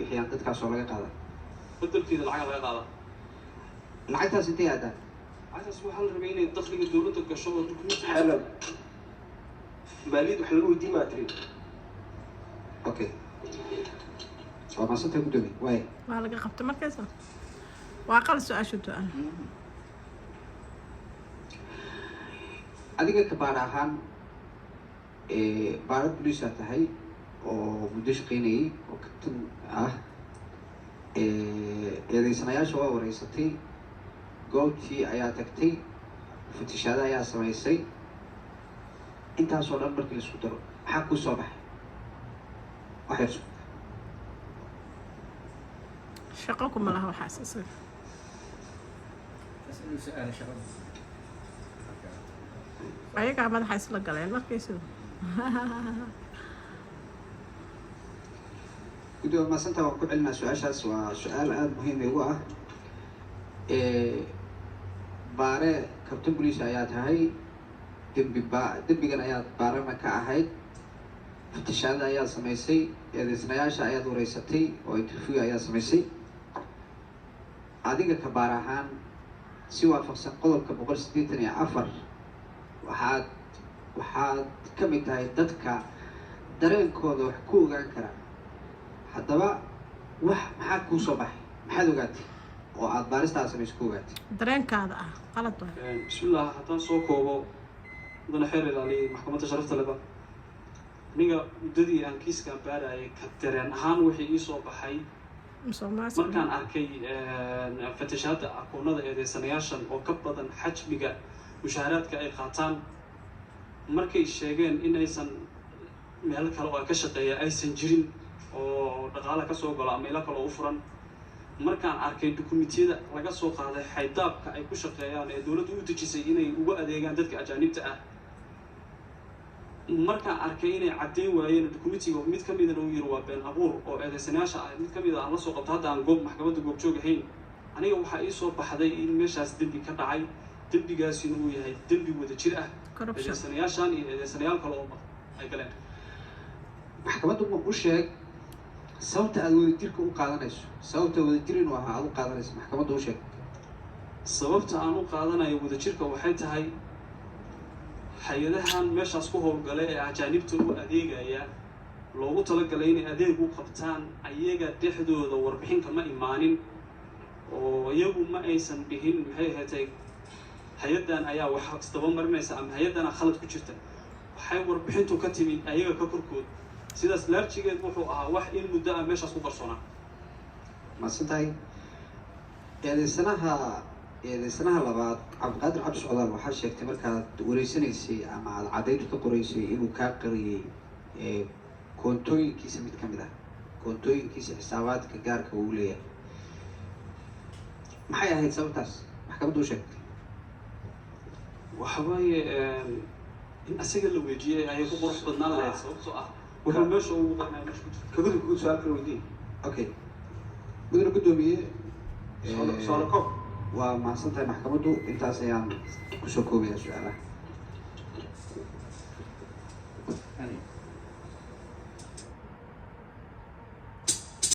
bixiyaan dadkaas oo laga qaada bedelkeeda lacag laga qaada lacagtaas intee aadaan lacagtaas waxaa la rabay inay dakhliga dowladda gasho oo dukumiinti حلو ماليد وحلو دي ما تري okay waa maasanta gudoomiye waay waa laga qabta markaas waa qal su'aashu taan adiga ka baar ahaan baarad booliisa tahay oo muddo shaqaynayay oo kabtan ah eedeysanayaasha waa wareysatay goobtii ayaa tagtay fatishaada ayaa samaysay intaasoo dhan markii laisku daro maxaa kuu soo baxay waxyar shaqo kuma laha waxaas isaga سؤال شغل ayagaa madaxa isla galeen markaysu gudoomiye maasanta waan ku celinaa su-aashaas waa su-aal aada muhiim igu ah baare kabtan booliis ayaa tahay dembigan ayaad baarana ka ahayd fatishaada ayaad samaysay eedeysanayaasha ayaad wareysatay oo interview ayaad samaysay adiga ka baar ahaan si waafaqsan qodobka 184 waxaad ka mid tahay dadka dareenkooda wax ku ogaan kara haddaba wax maxaa kuu soo baxay maxaad ogaatay oo aad baaristaada samayso ku ogaatay dareenkaada ah qalad waa bismillah haddaan soo koobo mudane xeer ilaaliyay maxkamadda sharafta leba aniga muddadii aan kiiskaan baarayay ka dareen ahaan wixii ii soo baxay markaan arkay fatishaada akoonada eedeysanayaashan oo ka badan xajmiga mushaaraadka ay qaataan markay sheegeen in aysan meel kale oo ka shaqeeya aysan jirin oo dhaqaale ka soo galo ama ilo kale oo u furan markaan arkay dukumiintiyada laga soo qaaday xaydaabka ay ku shaqeeyaan ee dowladdu u dejisay inay uga adeegaan dadka ajaanibta ah markaan arkay inay caddeyn waayeen dukumentiga mid ka midana uu yiri waa been abuur oo eedeysanayaasha ah mid ka mid aan la soo qabto hadda aan maxkamadda goobjoog ahayn aniga waxaa ii soo baxday in meeshaas dembi ka dhacay dembigaasina uu yahay dembi wada jir ah eedeysanayaashan iyo eedeysanayaal kale oo ay galeen maxkamaddu ma u sheeg sababta aad wadajirka u qaadanayso sababta wadajir inuu ahaa aad u qaadanayso maxkamadda u sheeg sababta aan u qaadanayo wadajirka waxay tahay hay-adahan meeshaas ku howlgala ee ajaanibta u adeegaya loogu talagalay inay adeeg u qabtaan ayaga dhexdooda warbixinka ma imaanin oo iyagu ma aysan dhihin maxay ahaatay hay-addan ayaa wax isdaba marinaysa ama hay-addana khalad ku jirta waxay warbixintu ka timid ayaga ka korkood sidaas laarjigeed wuxuu ahaa wax in muddo ah meeshaas ku qarsoonaa maasantahay eedeysanaha labaad cabdiqaadir cabdi socdaal waxaa sheegtay markaad wareysanaysay ama aad caddayntu ka qoraysay inuu kaa qariyey koontooyinkiisa mid ka mid ah koontooyinkiisa xisaabaadka gaarka uu leeyahay maxay ahayd sababtaas maxkamaddu u sheegtay waxa waaye in asaga la weejiyey ayay ku qurux badnaan lahayd sababtoo ah wuxuu meesha ugu qarnaa meesha ku jirta كذا كذا سؤال كذا ودي okay mudane gudoomiye سؤال كم waa mahadsantahay maxkamaddu intaas ayaan kusoo koobayaa su-aalaha